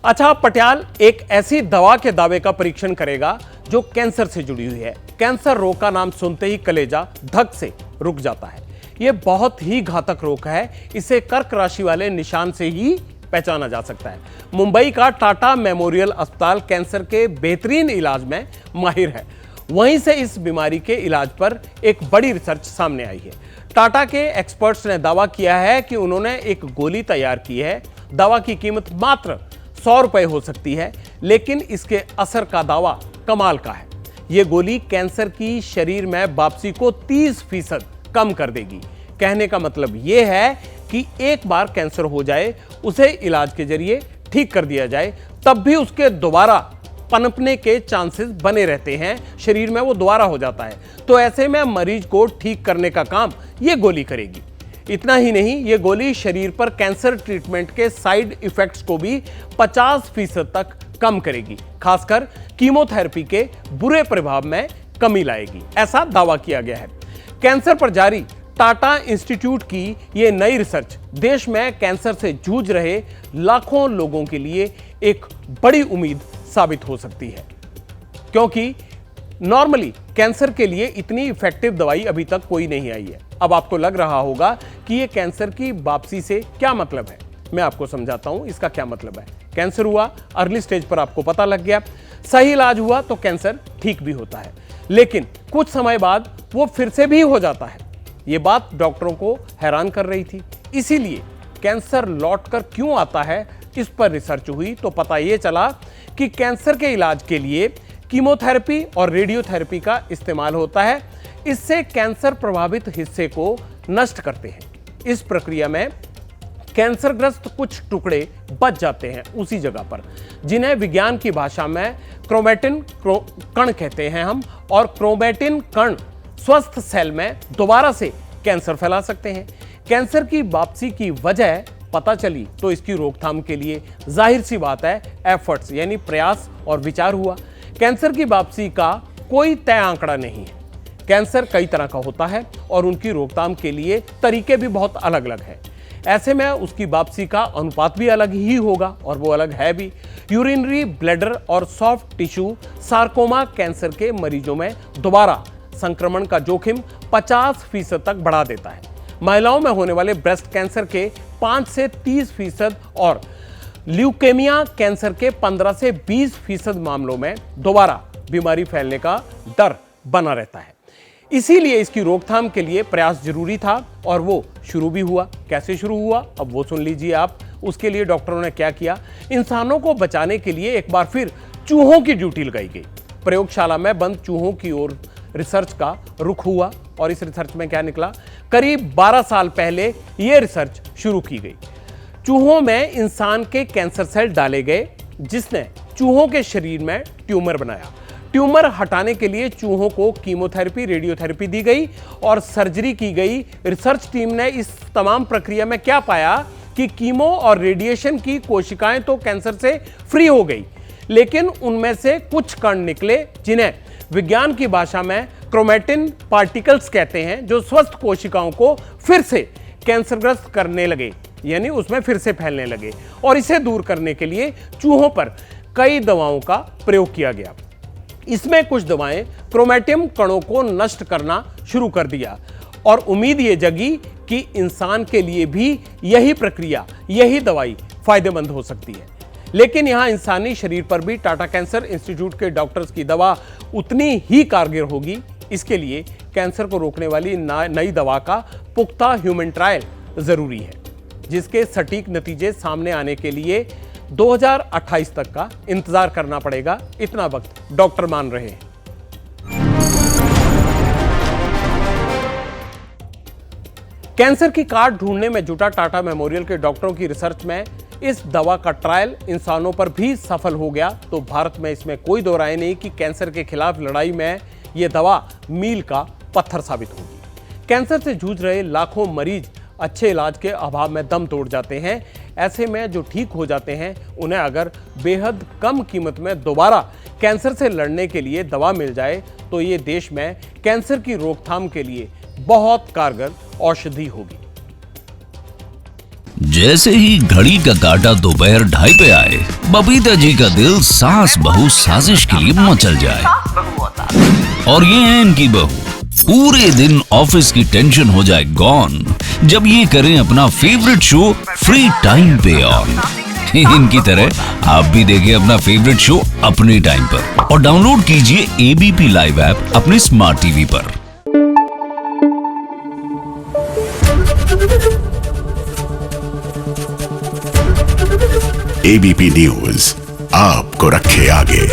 अच्छा, पटियाल एक ऐसी दवा के दावे का परीक्षण करेगा जो कैंसर से जुड़ी हुई है। कैंसर रोग का नाम सुनते ही कलेजा धक से रुक जाता है। यह बहुत ही घातक रोग है। इसे कर्क राशि वाले निशान से ही पहचाना जा सकता है। मुंबई का टाटा मेमोरियल अस्पताल कैंसर के बेहतरीन इलाज में माहिर है। वहीं से इस बीमारी के इलाज पर एक बड़ी रिसर्च सामने आई है। टाटा के एक्सपर्ट्स ने दावा किया है कि उन्होंने एक गोली तैयार की है। दवा की कीमत मात्र 100 रुपए हो सकती है, लेकिन इसके असर का दावा कमाल का है। यह गोली कैंसर की शरीर में वापसी को 30% कम कर देगी। कहने का मतलब यह है कि एक बार कैंसर हो जाए, उसे इलाज के जरिए ठीक कर दिया जाए, तब भी उसके दोबारा पनपने के चांसेस बने रहते हैं। शरीर में वो दोबारा हो जाता है। तो ऐसे में मरीज को ठीक करने का काम ये गोली करेगी। इतना ही नहीं, ये गोली शरीर पर कैंसर ट्रीटमेंट के साइड इफेक्ट्स को भी 50% तक कम करेगी। खासकर कीमोथेरेपी के बुरे प्रभाव में कमी लाएगी, ऐसा दावा किया गया है। कैंसर पर जारी टाटा इंस्टीट्यूट की यह नई रिसर्च देश में कैंसर से जूझ रहे लाखों लोगों के लिए एक बड़ी उम्मीद साबित हो सकती है, क्योंकि नॉर्मली कैंसर के लिए इतनी इफेक्टिव दवाई अभी तक कोई नहीं आई है। अब आपको लग रहा होगा कि ये कैंसर की वापसी से क्या मतलब है। मैं आपको समझाता हूं इसका क्या मतलब है। कैंसर हुआ, अर्ली स्टेज पर आपको पता लग गया, सही इलाज हुआ तो कैंसर ठीक भी होता है, लेकिन कुछ समय बाद वो फिर से भी हो जाता है। ये बात डॉक्टरों को हैरान कर रही थी। इसीलिए कैंसर लौटकर क्यों आता है, इस पर रिसर्च हुई तो पता ये चला कि कैंसर के इलाज के लिए कीमोथेरेपी और रेडियोथेरेपी का इस्तेमाल होता है। इससे कैंसर प्रभावित हिस्से को नष्ट करते हैं। इस प्रक्रिया में कैंसरग्रस्त कुछ टुकड़े बच जाते हैं उसी जगह पर, जिन्हें विज्ञान की भाषा में क्रोमैटिन कण कहते हैं हम। और क्रोमैटिन कण स्वस्थ सेल में दोबारा से कैंसर फैला सकते हैं। कैंसर की वापसी की वजह पता चली तो इसकी रोकथाम के लिए जाहिर सी बात है एफर्ट्स यानी प्रयास और विचार हुआ। कैंसर की वापसी का कोई तय आंकड़ा नहीं है। कैंसर कई तरह का होता है और उनकी रोकथाम के लिए तरीके भी बहुत अलग अलग हैं। ऐसे में उसकी वापसी का अनुपात भी अलग ही होगा, और वो अलग है भी। यूरिनरी ब्लैडर और सॉफ्ट टिश्यू सार्कोमा कैंसर के मरीजों में दोबारा संक्रमण का जोखिम 50% तक बढ़ा देता है। महिलाओं में होने वाले ब्रेस्ट कैंसर के 5 से 30% और ल्यूकेमिया कैंसर के 15 से 20% मामलों में दोबारा बीमारी फैलने का डर बना रहता है। इसीलिए इसकी रोकथाम के लिए प्रयास जरूरी था, और वो शुरू भी हुआ। कैसे शुरू हुआ, अब वो सुन लीजिए आप। उसके लिए डॉक्टरों ने क्या किया। इंसानों को बचाने के लिए एक बार फिर चूहों की ड्यूटी लगाई गई। प्रयोगशाला में बंद चूहों की ओर रिसर्च का रुख हुआ, और इस रिसर्च में क्या निकला। करीब 12 साल पहले यह रिसर्च शुरू की गई। चूहों में इंसान के कैंसर सेल डाले गए, जिसने चूहों के शरीर में ट्यूमर बनाया। ट्यूमर हटाने के लिए चूहों को कीमोथेरेपी, रेडियोथेरेपी दी गई और सर्जरी की गई। रिसर्च टीम ने इस तमाम प्रक्रिया में क्या पाया कि कीमो और रेडिएशन की कोशिकाएं तो कैंसर से फ्री हो गई, लेकिन उनमें से कुछ कण निकले जिन्हें विज्ञान की भाषा में क्रोमैटिन पार्टिकल्स कहते हैं, जो स्वस्थ कोशिकाओं को फिर से कैंसरग्रस्त करने लगे, यानी उसमें फिर से फैलने लगे। और इसे दूर करने के लिए चूहों पर कई दवाओं का प्रयोग किया गया। इसमें कुछ दवाएं क्रोमैटिन कणों को नष्ट करना शुरू कर दिया, और उम्मीद ये जगी कि इंसान के लिए भी यही प्रक्रिया, यही दवाई फायदेमंद हो सकती है। लेकिन यहां इंसानी शरीर पर भी टाटा कैंसर इंस्टीट्यूट के डॉक्टर्स की दवा उतनी ही कारगर होगी। इसके लिए कैंसर को रोकने वाली नई दवा का पुख्ता ह्यूमन ट्रायल जरूरी है, जिसके सटीक नतीजे सामने आने के लिए 2028 तक का इंतजार करना पड़ेगा। इतना वक्त डॉक्टर मान रहे हैं। कैंसर की काट ढूंढने में जुटा टाटा मेमोरियल के डॉक्टरों की रिसर्च में इस दवा का ट्रायल इंसानों पर भी सफल हो गया, तो भारत में इसमें कोई दो राय नहीं कि कैंसर के खिलाफ लड़ाई में यह दवा मील का पत्थर साबित होगी। कैंसर से जूझ रहे लाखों मरीज अच्छे इलाज के अभाव में दम तोड़ जाते हैं। ऐसे में जो ठीक हो जाते हैं, उन्हें अगर बेहद कम कीमत में दोबारा कैंसर से लड़ने के लिए दवा मिल जाए, तो ये देश में कैंसर की रोकथाम के लिए बहुत कारगर औषधि होगी। जैसे ही घड़ी का काटा दोपहर 2:30 पे आए, बबीता जी का दिल सास बहू साजिश के लिए मचल जाए। और ये है इनकी बहू, पूरे दिन ऑफिस की टेंशन हो जाए गॉन जब ये करें अपना फेवरेट शो फ्री टाइम पे ऑन। इनकी तरह आप भी देखें अपना फेवरेट शो अपने टाइम पर और डाउनलोड कीजिए एबीपी लाइव ऐप अपने स्मार्ट टीवी पर। एबीपी न्यूज आपको रखे आगे।